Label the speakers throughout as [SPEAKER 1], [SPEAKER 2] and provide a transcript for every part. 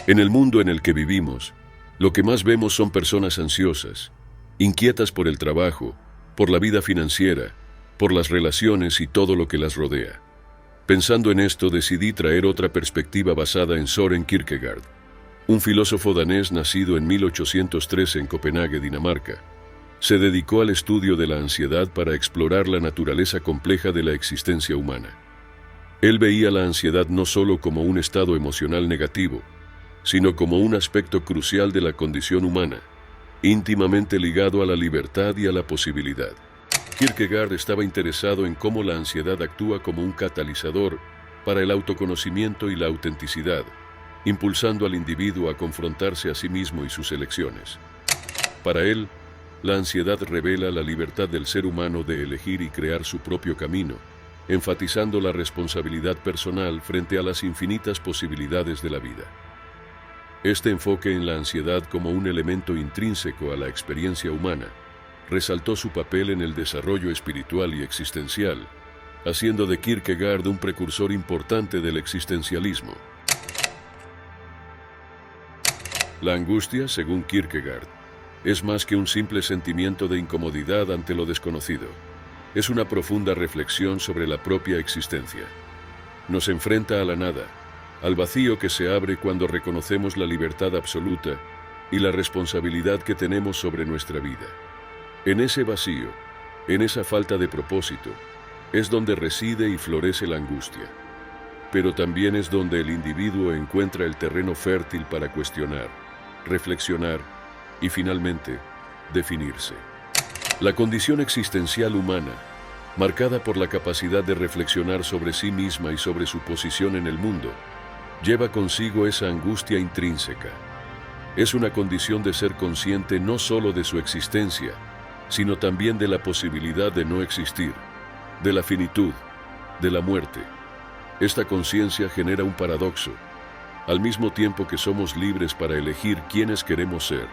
[SPEAKER 1] En el mundo en el que vivimos, lo que más vemos son personas ansiosas, inquietas por el trabajo, por la vida financiera, por las relaciones y todo lo que las rodea. Pensando en esto, decidí traer otra perspectiva basada en Søren Kierkegaard, un filósofo danés nacido en 1813 en Copenhague, Dinamarca. Se dedicó al estudio de la ansiedad para explorar la naturaleza compleja de la existencia humana. Él veía la ansiedad no solo como un estado emocional negativo, sino como un aspecto crucial de la condición humana, íntimamente ligado a la libertad y a la posibilidad. Kierkegaard estaba interesado en cómo la ansiedad actúa como un catalizador para el autoconocimiento y la autenticidad, impulsando al individuo a confrontarse a sí mismo y sus elecciones. Para él, la ansiedad revela la libertad del ser humano de elegir y crear su propio camino, enfatizando la responsabilidad personal frente a las infinitas posibilidades de la vida. Este enfoque en la ansiedad como un elemento intrínseco a la experiencia humana resaltó su papel en el desarrollo espiritual y existencial, haciendo de Kierkegaard un precursor importante del existencialismo. La angustia, según Kierkegaard, es más que un simple sentimiento de incomodidad ante lo desconocido. Es una profunda reflexión sobre la propia existencia. Nos enfrenta a la nada, al vacío que se abre cuando reconocemos la libertad absoluta y la responsabilidad que tenemos sobre nuestra vida. En ese vacío, en esa falta de propósito, es donde reside y florece la angustia. Pero también es donde el individuo encuentra el terreno fértil para cuestionar, reflexionar y finalmente, definirse. La condición existencial humana, marcada por la capacidad de reflexionar sobre sí misma y sobre su posición en el mundo, lleva consigo esa angustia intrínseca. Es una condición de ser consciente no solo de su existencia, sino también de la posibilidad de no existir, de la finitud, de la muerte. Esta conciencia genera un paradoxo. Al mismo tiempo que somos libres para elegir quiénes queremos ser,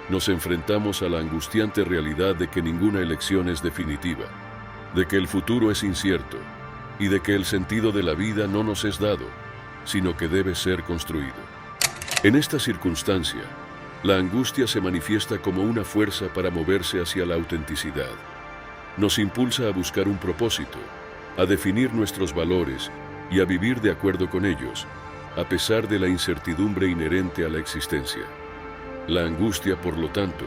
[SPEAKER 1] nos enfrentamos a la angustiante realidad de que ninguna elección es definitiva, de que el futuro es incierto y de que el sentido de la vida no nos es dado, sino que debe ser construido. En esta circunstancia, la angustia se manifiesta como una fuerza para moverse hacia la autenticidad. Nos impulsa a buscar un propósito, a definir nuestros valores y a vivir de acuerdo con ellos, a pesar de la incertidumbre inherente a la existencia. La angustia, por lo tanto,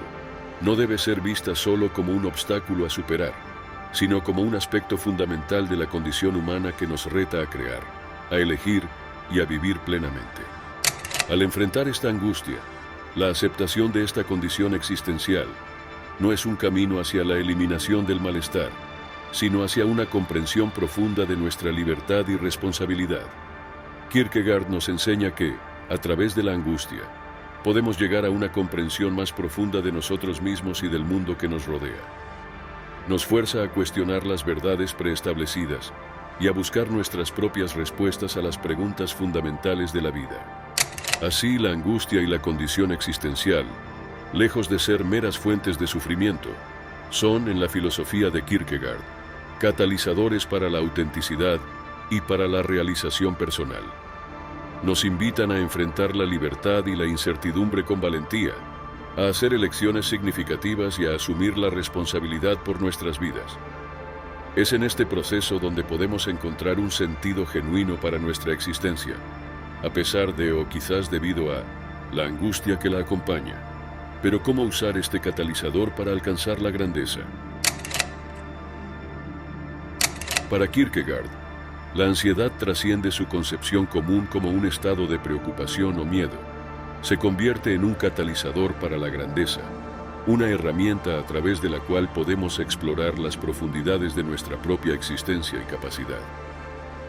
[SPEAKER 1] no debe ser vista solo como un obstáculo a superar, sino como un aspecto fundamental de la condición humana que nos reta a crear, a elegir y a vivir plenamente. Al enfrentar esta angustia, la aceptación de esta condición existencial no es un camino hacia la eliminación del malestar, sino hacia una comprensión profunda de nuestra libertad y responsabilidad. Kierkegaard nos enseña que, a través de la angustia, podemos llegar a una comprensión más profunda de nosotros mismos y del mundo que nos rodea. Nos fuerza a cuestionar las verdades preestablecidas y a buscar nuestras propias respuestas a las preguntas fundamentales de la vida. Así, la angustia y la condición existencial, lejos de ser meras fuentes de sufrimiento, son, en la filosofía de Kierkegaard, catalizadores para la autenticidad y para la realización personal. Nos invitan a enfrentar la libertad y la incertidumbre con valentía, a hacer elecciones significativas y a asumir la responsabilidad por nuestras vidas. Es en este proceso donde podemos encontrar un sentido genuino para nuestra existencia, a pesar de o quizás debido a la angustia que la acompaña. Pero ¿cómo usar este catalizador para alcanzar la grandeza? Para Kierkegaard, la ansiedad trasciende su concepción común como un estado de preocupación o miedo. Se convierte en un catalizador para la grandeza, una herramienta a través de la cual podemos explorar las profundidades de nuestra propia existencia y capacidad.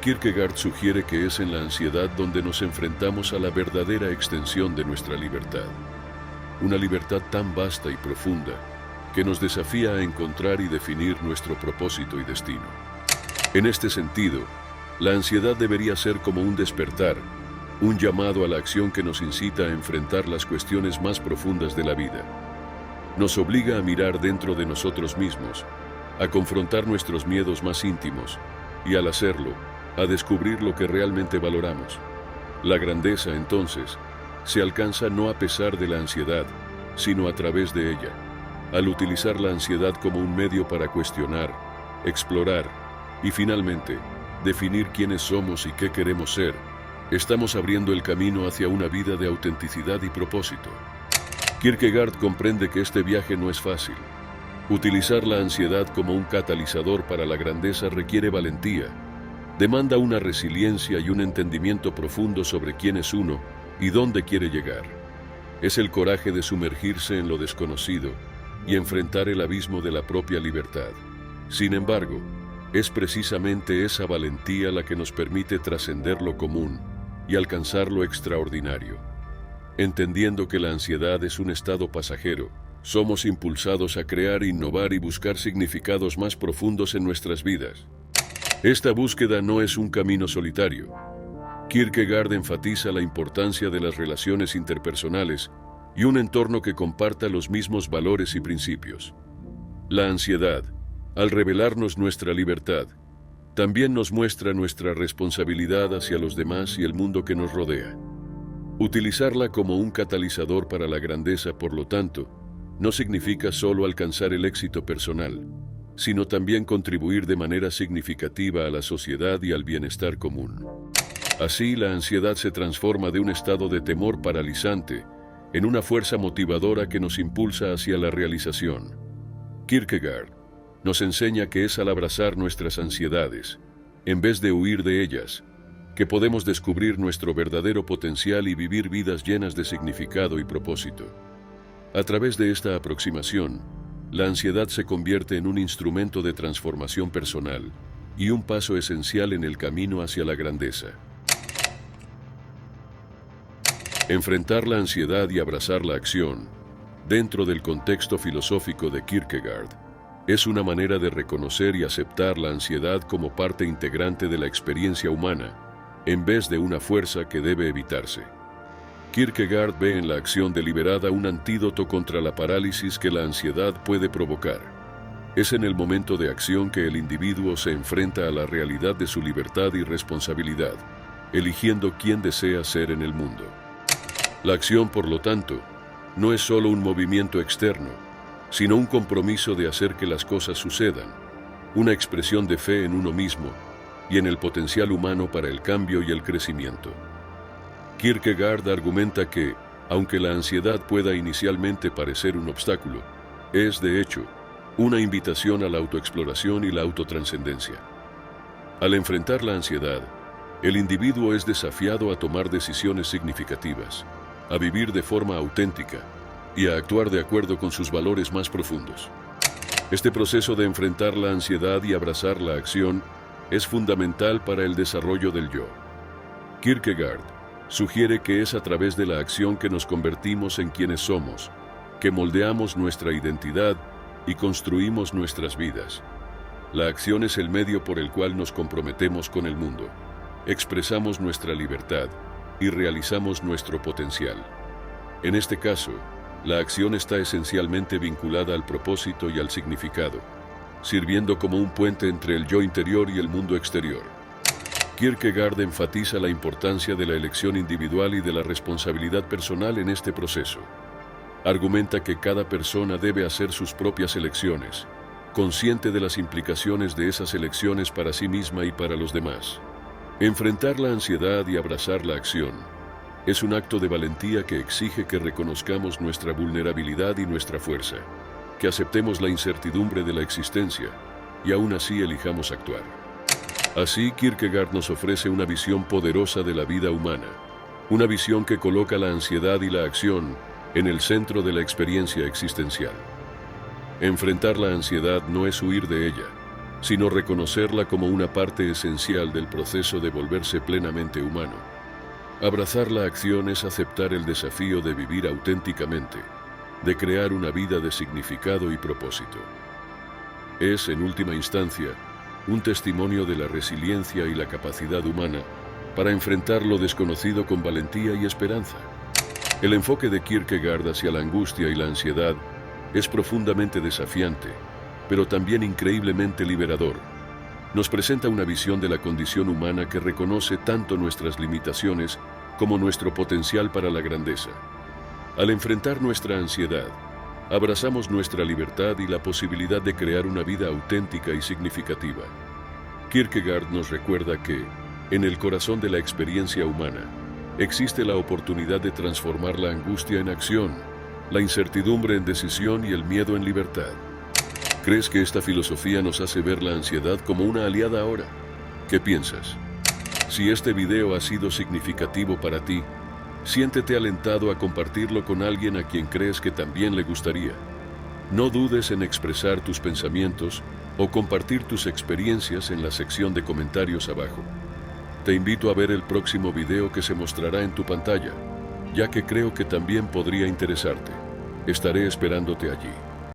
[SPEAKER 1] Kierkegaard sugiere que es en la ansiedad donde nos enfrentamos a la verdadera extensión de nuestra libertad. Una libertad tan vasta y profunda que nos desafía a encontrar y definir nuestro propósito y destino. En este sentido, la ansiedad debería ser como un despertar, un llamado a la acción que nos incita a enfrentar las cuestiones más profundas de la vida. Nos obliga a mirar dentro de nosotros mismos, a confrontar nuestros miedos más íntimos y, al hacerlo, a descubrir lo que realmente valoramos. La grandeza, entonces, se alcanza no a pesar de la ansiedad, sino a través de ella. Al utilizar la ansiedad como un medio para cuestionar, explorar y finalmente definir quiénes somos y qué queremos ser, estamos abriendo el camino hacia una vida de autenticidad y propósito. Kierkegaard comprende que este viaje no es fácil. Utilizar la ansiedad como un catalizador para la grandeza requiere valentía, demanda una resiliencia y un entendimiento profundo sobre quién es uno y dónde quiere llegar. Es el coraje de sumergirse en lo desconocido y enfrentar el abismo de la propia libertad. Sin embargo, es precisamente esa valentía la que nos permite trascender lo común y alcanzar lo extraordinario. Entendiendo que la ansiedad es un estado pasajero, somos impulsados a crear, innovar y buscar significados más profundos en nuestras vidas. Esta búsqueda no es un camino solitario. Kierkegaard enfatiza la importancia de las relaciones interpersonales y un entorno que comparta los mismos valores y principios. La ansiedad, al revelarnos nuestra libertad, también nos muestra nuestra responsabilidad hacia los demás y el mundo que nos rodea. Utilizarla como un catalizador para la grandeza, por lo tanto, no significa solo alcanzar el éxito personal, sino también contribuir de manera significativa a la sociedad y al bienestar común. Así, la ansiedad se transforma de un estado de temor paralizante en una fuerza motivadora que nos impulsa hacia la realización. Kierkegaard nos enseña que es al abrazar nuestras ansiedades, en vez de huir de ellas, que podemos descubrir nuestro verdadero potencial y vivir vidas llenas de significado y propósito. A través de esta aproximación, la ansiedad se convierte en un instrumento de transformación personal y un paso esencial en el camino hacia la grandeza. Enfrentar la ansiedad y abrazar la acción, dentro del contexto filosófico de Kierkegaard, es una manera de reconocer y aceptar la ansiedad como parte integrante de la experiencia humana, en vez de una fuerza que debe evitarse. Kierkegaard ve en la acción deliberada un antídoto contra la parálisis que la ansiedad puede provocar. Es en el momento de acción que el individuo se enfrenta a la realidad de su libertad y responsabilidad, eligiendo quién desea ser en el mundo. La acción, por lo tanto, no es solo un movimiento externo, sino un compromiso de hacer que las cosas sucedan, una expresión de fe en uno mismo y en el potencial humano para el cambio y el crecimiento. Kierkegaard argumenta que, aunque la ansiedad pueda inicialmente parecer un obstáculo, es, de hecho, una invitación a la autoexploración y la autotranscendencia. Al enfrentar la ansiedad, el individuo es desafiado a tomar decisiones significativas, a vivir de forma auténtica y a actuar de acuerdo con sus valores más profundos. Este proceso de enfrentar la ansiedad y abrazar la acción es fundamental para el desarrollo del yo. Kierkegaard sugiere que es a través de la acción que nos convertimos en quienes somos, que moldeamos nuestra identidad y construimos nuestras vidas. La acción es el medio por el cual nos comprometemos con el mundo, expresamos nuestra libertad y realizamos nuestro potencial. En este caso, la acción está esencialmente vinculada al propósito y al significado, sirviendo como un puente entre el yo interior y el mundo exterior. Kierkegaard enfatiza la importancia de la elección individual y de la responsabilidad personal en este proceso. Argumenta que cada persona debe hacer sus propias elecciones, consciente de las implicaciones de esas elecciones para sí misma y para los demás. Enfrentar la ansiedad y abrazar la acción es un acto de valentía que exige que reconozcamos nuestra vulnerabilidad y nuestra fuerza, que aceptemos la incertidumbre de la existencia y aún así elijamos actuar. Así, Kierkegaard nos ofrece una visión poderosa de la vida humana, una visión que coloca la ansiedad y la acción en el centro de la experiencia existencial. Enfrentar la ansiedad no es huir de ella, sino reconocerla como una parte esencial del proceso de volverse plenamente humano. Abrazar la acción es aceptar el desafío de vivir auténticamente, de crear una vida de significado y propósito. Es, en última instancia, un testimonio de la resiliencia y la capacidad humana para enfrentar lo desconocido con valentía y esperanza. El enfoque de Kierkegaard hacia la angustia y la ansiedad es profundamente desafiante, pero también increíblemente liberador. Nos presenta una visión de la condición humana que reconoce tanto nuestras limitaciones como nuestro potencial para la grandeza. Al enfrentar nuestra ansiedad, abrazamos nuestra libertad y la posibilidad de crear una vida auténtica y significativa. Kierkegaard nos recuerda que, en el corazón de la experiencia humana, existe la oportunidad de transformar la angustia en acción, la incertidumbre en decisión y el miedo en libertad. ¿Crees que esta filosofía nos hace ver la ansiedad como una aliada ahora? ¿Qué piensas? Si este video ha sido significativo para ti, siéntete alentado a compartirlo con alguien a quien crees que también le gustaría. No dudes en expresar tus pensamientos o compartir tus experiencias en la sección de comentarios abajo. Te invito a ver el próximo video que se mostrará en tu pantalla, ya que creo que también podría interesarte. Estaré esperándote allí.